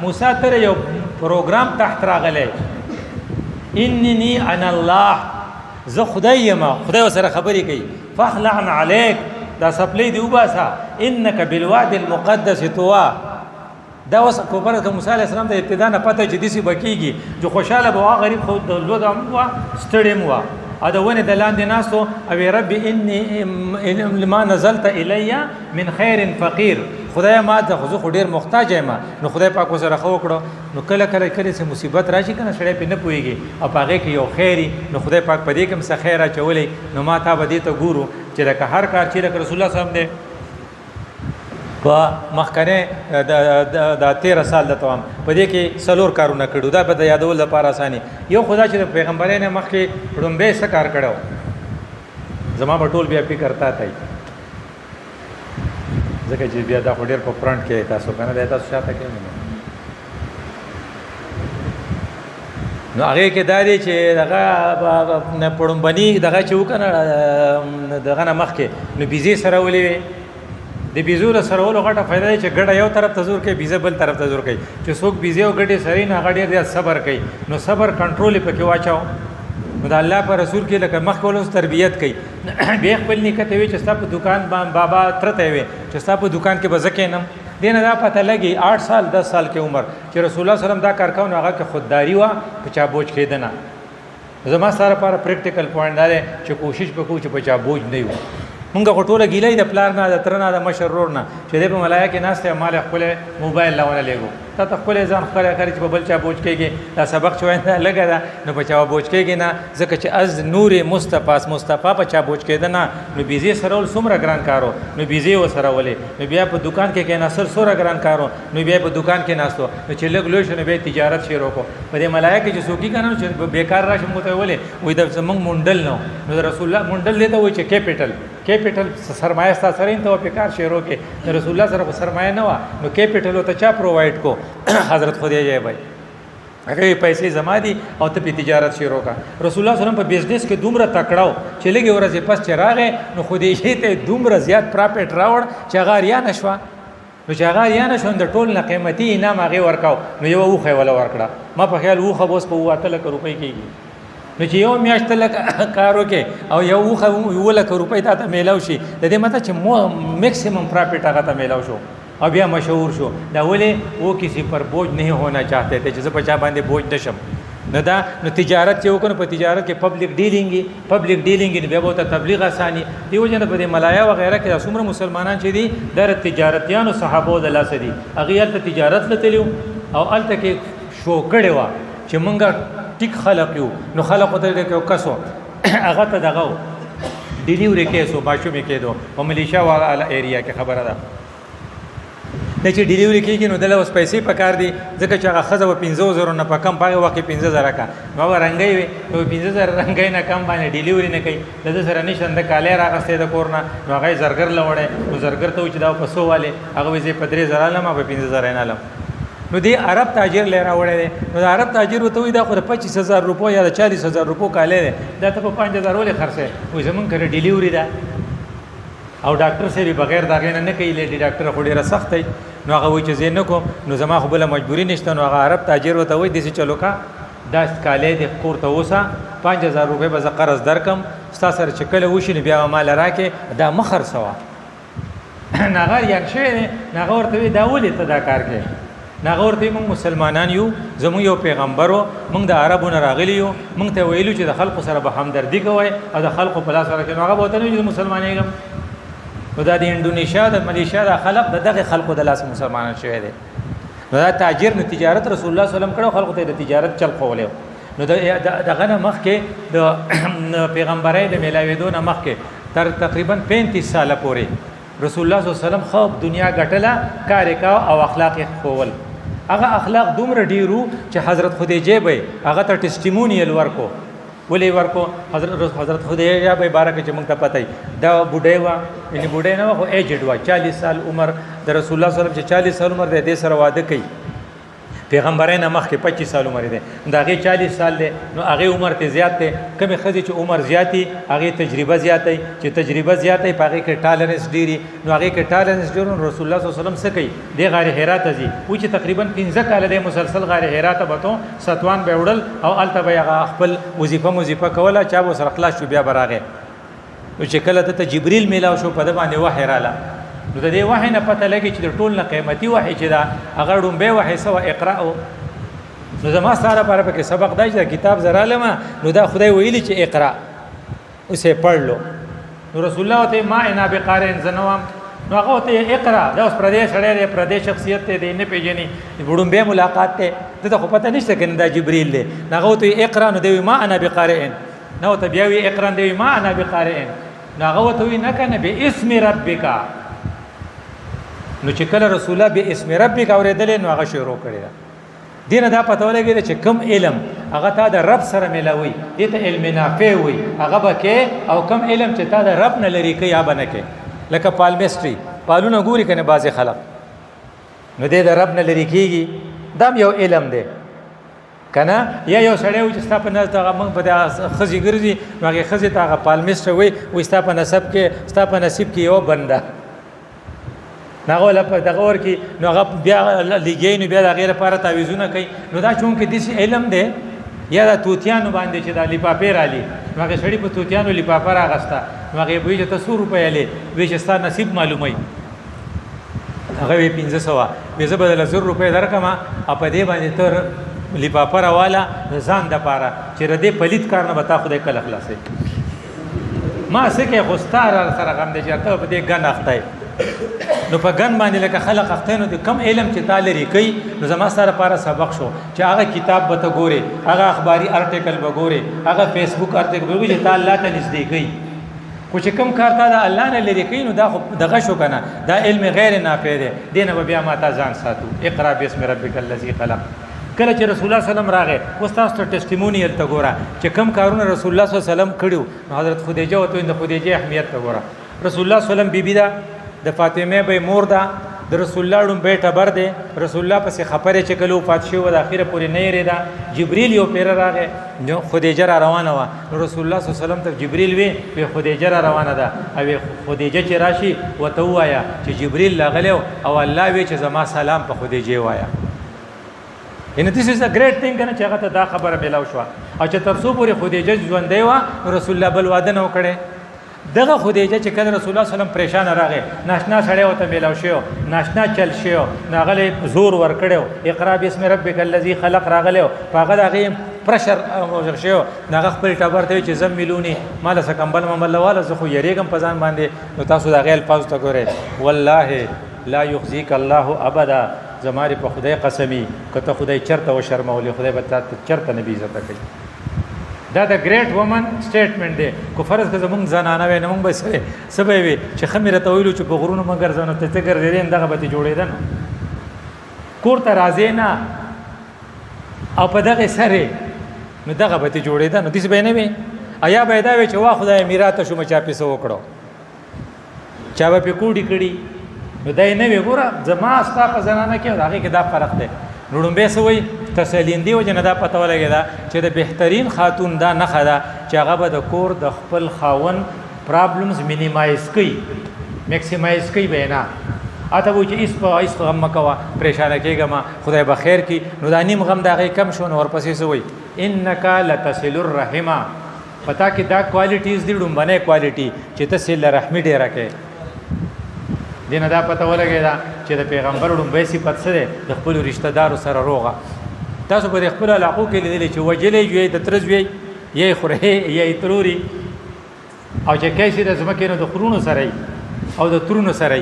موسی تر یو پروګرام تحت راغلی انني انا الله زه خدای یم خدای سره خبرې کوي فاخلعن عليك دا سپلی دی وباسا انك بالواد المقدس طوا دا وس کوبر د موسی علی السلام د ابتدا نه پته چې دسی بکیږي جو خوشاله بوا غریب خو د لود وا سټډیم وا دا ونه د لاندې ناسو او رب اني لما نزلت الي من خير فقير خدای ما د خو ډیر محتاج یم نو خدای پاک سره خو کړو نو کله کله چې مصیبت راشي کنه سړی په نه پويږي او هغه کې یو خیری نو خدای پاک په دې کې څه خیر اچولې نو ما ته به دې ته ګورو چې لکه هر کار چې رسول الله صلی الله علیه وسلم دې په مخکنه د 13 سال د توام په دې کې سلور کارونه کړو دا په یادول لپاره اساني یو خدا چې پیغمبرانه مخکې ډومبه څه کار کړو زما په ټول بیا فکر تا تای ځکه چې بیا دا ډېر په فرنٹ کې تاسو کنه دا تاسو شاته کې نو هغه کې داري چې دغه نه پړمبني دغه چې وکنه دغه نه مخکې نو بيزي سره ولې د بيزو سره ولو غټه فائدہ چې ګډه یو طرف ته زور کوي بيزه بل طرف ته زور کوي چې څوک بيزي او ګډه سره نه غډي ډېر صبر کوي نو صبر کنټرول پکې واچاو نو د الله پر رسول کې لکه مخ کولو تربيت کوي به خپل نکته وي چې تاسو په دکان بابا ترته وي چې تاسو په دکان کې بزکینم دینه دا پته لګي 8 سال 10 سال کې عمر چې رسول الله صلی الله علیه وسلم دا کار کوي هغه کې خودداری وا په چا بوج کېدنه زما سره لپاره پریکټیکل پوینټ دا چې کوشش وکړو چې په چا بوج نه وي مونږ غټوله ګیلې د پلار نه د تر نه د مشرور نه چې د ملایکه ناشته مال خپل موبایل لاونه لګو ته خپل ځان خپل خرج په بل چا بوج کېږي دا سبق چوینده لګا دا نو په چا بوج کېږي نه ځکه چې از نور مصطفی په چا بوج کېده نه نو بيزي سره ول سمره ګران کارو نو بيزي و سره ولې نو بیا په دکان کې ناصر سره ګران کارو نو بیا په دکان کې ناستو نو چې لګ لوي شنو به تجارت شروع کو په دې ملایکه چې سوقي کنه چې بیکار راشي مو ته ولې وې د زمنګ مونډل نو رسول الله مونډل دې ته وې چې کیپټل سرمایه ستاسو سره ته په کار شروع کې رسول الله سره سرمایه نه و نو کیپټل ته چا پرووايډ کو حضرت خدای جای بھائی هغه پیسې زما دي او ته په تجارت شروع کا رسول الله صلی الله علیه وسلم په بزنس کې دومره تکړاو چې لګي ورځې پس چراغه نو خدای شي ته دومره زیات پراپټ راوړ چې غاریا نشوا نو چې غاریا نشو د ټول نه قیمتي انعام هغه ورکاو نو یو وخه ولا ورکړه ما په خیال وخه بوس په 3000 روپۍ کېږي نو چې یو میاشت لک کارو کې او یو وخه ولک روپۍ ته میلاو شي د دې مته چې میکسیمم پراپټ هغه ته میلاو شو او بیا مشهور شو دا ولې وہ کسی پر بوجھ نہیں ہونا چاہتے تھے چې په چا باندې بوجھ نشم نو تجارت چې وکړو په تجارت کې پبلک ډیلینګ به بہت تبلیغ اسانی دیو جن په ملایا وغیرہ کې څومره مسلمانان چې دي در تجارتيانو صحابو د الله سدي اغه ته تجارت لتلیو او الته کې شو کړي وا چې مونږه ټیک خلق یو نو خلق ته کې کسو هغه ته دغه ډیلیوري کیسو باشو می کېدو او ملیشیا والا ایریا کې خبره ده د چې ډیلیوري کېږي نو دله اوس پیسې پکار دي ځکه چې هغه خزه و 15000 نه په کم پای وخت 15000 کا نو رنگي وي 15000 رنگي نه کم باندې ډیلیوري نه کوي د سره نشند کالې راغسته د کورنا نو هغه زرګر لوړې نو زرګر ته چې دا پسو والے هغه وځي په 3000 لمه په 15000 نه لم نو دی عرب تاجر لره وړي نو عرب تاجر وته وي دا خو 25000 روپو یا 40000 روپو کالې دا ته په 5000 ولې خرڅه وي زمون کړه ډیلیوري دا او ډاکټر سره بغیر دا غینه نه کوي لیډي ډاکټر خو ډیره سخت دی نو هغه وایي چې زه نه کوم نو زما خو بل مجبوری نشته نو هغه عرب تاجر وته وایي دسی چلو کا دا کالې د کور ته وسه 5000 روپے به قرض درکم ستا سره چې کله وشي بیا مال راکې دا مخر سوا ناغه یک شی ناغه ورته دا ولې ته دا کار کوي ناغه ورته موږ مسلمانان یو زمو یو پیغمبرو موږ د عربونو راغلی یو موږ ته ویلو چې د خلکو سره به همدردي کوي او د خلکو په لاس سره کې هغه بوته نه چې مسلمانېږم نو دا د انډونیشیا د ملیشیا د خلق دغه خلکو د لاس مسلمانان شوی دي نو دا تاجر نو تجارت رسول الله صلی الله علیه وسلم کړو خلکو ته د تجارت چل خولې نو دغه نه مخکې د پیغمبرای د میلاویدو نه مخکې تر تقریبا 35 سال پورې رسول الله صلی الله علیه وسلم خو دنیا غټله کار کا او اخلاق خول هغه اخلاق دومره ډیرو چې حضرت خدیجه به هغه ته ټیسټیمونیل ورکو ولې ورکو حضرت خدیجه به بارک چې موږ ته پته دا بوډای وا یعنی بوډای نه خو ایجډ وا 40 سال عمر د رسول الله صلی الله علیه وسلم چې 40 سال عمر د دې سره واده کوي پیغمبرانو مخکې 25 سال عمر دی دا هغه 40 سال دی نو هغه عمر ته زیات دی کمه خزي چې عمر زیاتی هغه تجربه زیاتی چې تجربه زیاتی پاره کې ټالرنس ډیری نو هغه کې ټالرنس ډیرو رسول الله صلی الله علیه وسلم څه کوي د غار حرا ته ځي او چې تقریبا 15 کال دی مسلسل غار حرا ته بتو ستوان به وړل او الته به هغه خپل وظیفه کوله چا به سره خلاص شو بیا براغه نو چې کله ته جبريل میلاو شو په د باندې وحی رااله نو د دې وحی نه پته لګی چې د ټول نه قیمتي وحی چې دا هغه ډومبه وحی سو اقرا نو زما سره پر په کې سبق دای چې کتاب زرالما نو دا خدای ویلی چې اقرا اوسه پړلو نو رسول الله ته ما انا بقارئ زنوام نو هغه ته اقرا دا اوس پردیش اړه پردیش شخصیت ته نه پیژني ډومبه ملاقات ته ته خو پته نشته کنه دا جبريل دی هغه ته اقرا نو دی ما انا بقارئ نو ته بیا وی اقرا دی ما انا بقارئ نو هغه ته وی نه کنه به اسم ربک نو چې کله رسول الله به اسم ربک اوریدل نو هغه شروع کړی دینه دا پته ولګی چې کم علم هغه تا د رب سره ملاوي دې ته علم نافع وي هغه بکې او کم علم چې تا د رب نه لري کې یا بنکه لکه پالمستري پالونه ګوري کنه بعضی خلک نو دې د رب نه لري کېږي دا یو علم دی کنه یا یو سړی و چې ستا په نزد هغه موږ په خزي ګرځي نو هغه خزي ته هغه پالمستر وي و ستا په نسب کې ستا په نصیب کې یو بنده ناغه لپاره دغه ور کې نو هغه بیا لګي نو بیا د غیر لپاره تعویذونه کوي نو دا چون کې د علم دی یا د توتیانو باندې چې د لپاپې رالي نو هغه سړی په توتیانو لپاپې راغستا نو هغه به چې 100 روپیا لې به چې ستا نصیب معلومای هغه 1500 به زه بدل 100 روپیا درکما په دې باندې تر لپاپې راواله ځان د پاره چې ردی پلیت کار نه بتا خدای کله خلاصې ما سکه غستار سره غم دې چرته په دې ګن اخته نو په ګن باندې لکه خلق اختینو د کم علم چې تعالی ریکي نو زما سره لپاره سبق شو چې هغه کتاب به ته ګوري هغه اخباري ارټیکل به ګوري هغه فیسبوک ارټیکل به ګوري چې تعالی ته نږدې کوي خو چې کم کار تا د الله نه لري کوي نو دا دغه شو کنه دا علم غیر نافع دی دینه به بیا ما ته ځان ساتو اقرا بسم ربک الذی خلق کله چې رسول الله سلام راغې اوس تاسو ټیسټیمونیل ته ګوره چې کم کارونه رسول الله صلی الله علیه وسلم کړیو حضرت خدیجه او د خدیجه اهمیت ته ګوره رسول الله سلام بیبی دا د فاطمه به مور ده د رسول الله ډون بیٹه بر ده رسول الله پسې خبره چې کلو پات شو د اخیره پورې نه یری ده جبريل یو پیر راغې نو خدیجه را روانه و رسول الله صلی الله علیه وسلم ته جبريل وی په خدیجه را روانه ده او خدیجه چې راشي وته وایا چې جبريل لاغلو او الله وی چې زما سلام په خدیجه وایا ان this is a great thing کنه چې هغه ته دا خبره ملاو شو او چې تر څو پورې خدیجه ژوندې و رسول الله بل واده نه وکړي دغه خدیجه چې کله رسول الله سلام پریشان راغې ناشنا سړی وته میلاو شو ناشنا چل شو ناغله زور ور کړو اقرا بسم ربک الذی خلق راغلو هغه دغه پرشر شو ناغه خپل ټبر ته چې زم ملونی مال سکمبل ممل والا زه خو یریګم پزان باندې نو تاسو دغه الفاظ ته ګوره والله لا یخزیک الله ابدا زماری په خدای قسمی کته خدای چرته و شرمولې خدای به تاسو چرته نبی عزت کوي دا د ګریټ وومن سټیټمنټ دی کو فرض که زمونږ زنانه وي نو موږ به سبا وي چې خمیره ته ویلو چې په غرونو مګر ځنو ته ګرځېدل دغه به جوړېدل کور ته راځي نه او په دغه سره نو دغه به جوړېدل نو دې به نه وي ایا به دا وي چې وا خدای میراته شو مچا پیسو وکړو چا به په کوډی کړي نو دای نه وی ګوره زما استا په زنانه کې هغه کې دا فرق دی نوړم به سوې تسلیندی وجه نه دا پته ولګی دا چې د بهترین خاتون دا نه خدا چې هغه به د کور د خپل خاون پرابلمز مینیمایز کوي میکسیمایز کوي به نه اته و چې اس غم مکوا پریشان کېګما خدای به خیر کی نو دا نیم غم دا غي کم شون ورپسې سوې انک لتصل الرحم پتا کې دا کوالټیز دی ډومبنه کوالټی چې تصل رحمی ډیره کې دینه دا پته ولګی دا چې د پیغمبر ډومبه صفت سره د خپل رشتہ دارو سره روغه تاسو په خپل علاقو کې لیدل چې وجلې وي د ترزوي یې خوره یې تروري او چې کیسې د زمکینو د خرونو سره او د ترونو سره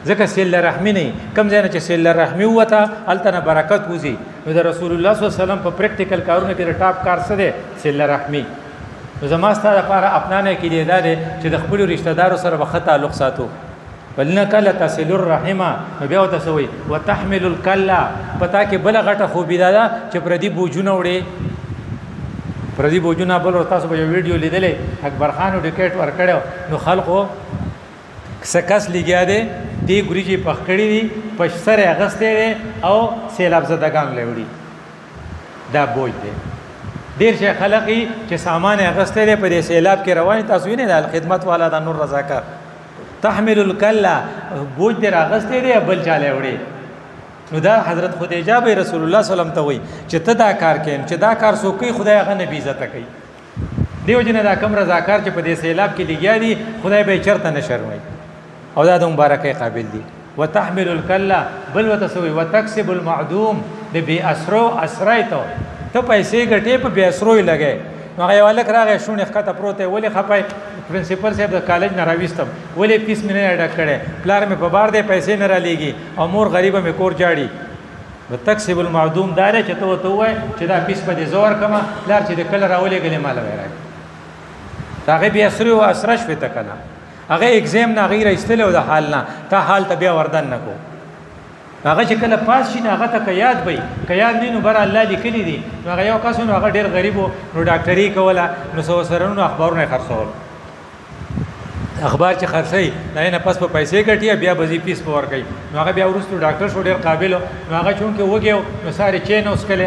ځکه سیل رحمی نه کم ځای نه چې سیل رحمی وته التنه برکت وزي نو د رسول الله صلی الله علیه وسلم په پریکټیکل کارونه کې ټاپ کار څه دی سیل رحمی زما ستاسو لپاره اپنانه کې دی دا چې د خپل رشتہ دارو سره به خطا تعلق ساتو ولنک لتصل الرحم بیا وتسوي وتحمل الكلا پتا کې بل غټه خو بيدا چې پردي بوجونه وړي پردي بوجونه بل تاسو به ویډیو لیدلې اکبر خان ډیکټ ور کړو نو خلکو سکس لګیا دي ګریجی پخړی دي پښسره اغسته دي او سیلاب زدگان لوړي دا بوج دی. ډېر شي خلقي چې سامان اغستی دی په دې سیلاب کې روان تاسو وینئ د خدمت والا د نور رضاکار تحمل الکلا بوج دې راغستی دی بل چاله وړي. نو دا حضرت خدیجه به رسول الله صلی الله علیه وسلم ته وایي چې ته دا کار کین چې دا کار څوک کوي خدای هغه نبی عزت کوي. دیو جن دا کم رضاکار چې په دې سیلاب کې لګیا دي خدای به چرته نه شرموي او دا د مبارکۍ قابل دي. وتحمل الکلا بل وتسوي وتکسب المعدوم د بی اسرو اسرایتو ته پیسې ګټې په بی اسرو لګې. نو هغه ولک راغی شونه ښکته پروت ولې خپای پرنسپل صاحب د کالج نه راويستم ولې فیس مې نه اډا کړې پلار مې په بار دې پیسې نه را لېږي او مور غریبه مې کور جاړي. وتکسب المعدوم دار چې ته وته وای چې دا فیس په دې زور کما لار چې د کله راولې غلې مال وایي هغه بیا سره او اسرش وته کنه هغه ایگزام نه غیر استلو د حال نه ته حال ته بیا وردن نکو هغه چې کله پاس شي هغه ته یاد وي یاد نه نو بر الله لیکلی دي. هغه یو کس نو هغه ډیر غریب نو ډاکټري کوله نو سو سرونو اخبارونه خرڅول اخبار چې خرڅي نه پس په پیسې ګټي بیا بزی فیس پور کوي. نو هغه بیا ورستو ډاکټر شو ډیر قابل نو هغه چون کې وګیو نو ساره چین اوس کله